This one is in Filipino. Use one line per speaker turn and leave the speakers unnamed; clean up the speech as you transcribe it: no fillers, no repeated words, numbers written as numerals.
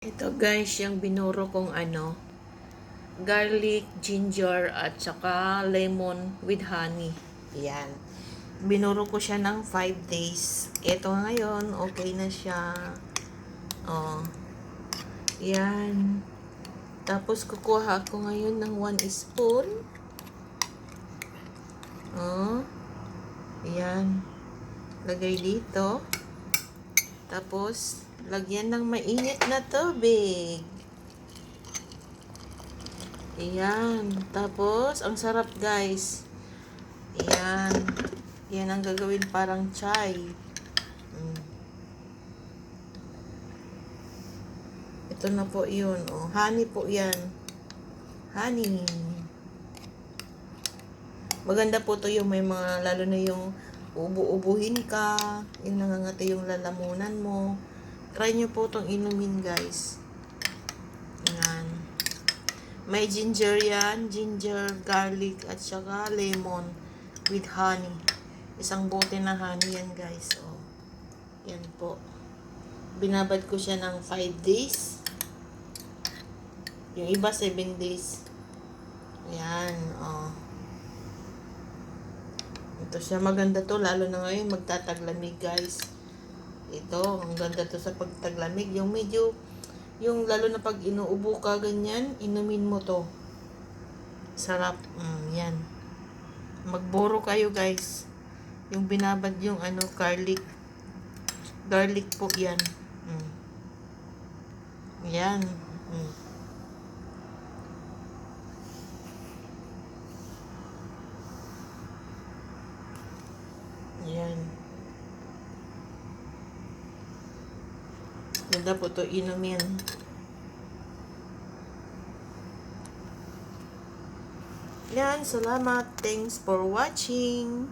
Ito guys, yung binuro kong garlic, ginger, at saka lemon with honey. Yan. Binuro ko siya ng 5 days. Ito ngayon, okay na siya. Oh. Yan. Tapos kukuha ako ngayon ng 1 spoon. Oh. Yan. Lagay dito. Tapos, lagyan ng mainit na tubig. Ayan. Tapos, ang sarap guys. Ayan. Yan ang gagawin parang chai. Ito na po yun. Oh, honey po yan. Honey. Maganda po to yung may mga, lalo na yung ubo-ubuhin ka, yung nangangati yung lalamunan mo. Try nyo po itong inumin guys. Ayan. May ginger yan. Ginger, garlic, at saka lemon with honey. Isang bote na honey yan guys. Oh. Yan po. Binabad ko siya ng 5 days. Yung iba 7 days. Ayan. Oh. Ito siya, maganda to, lalo na ngayon magtataglamig guys. Ito, ang ganda to sa pagtaglamig. Yung medyo, yung lalo na pag inuubo ka ganyan, inumin mo to. Sarap. Yan. Magboro kayo guys. Yung binabad yung garlic. Garlic po yan. Yan. Yan. Ganda po to inumin. Yan, salamat. Thanks for watching.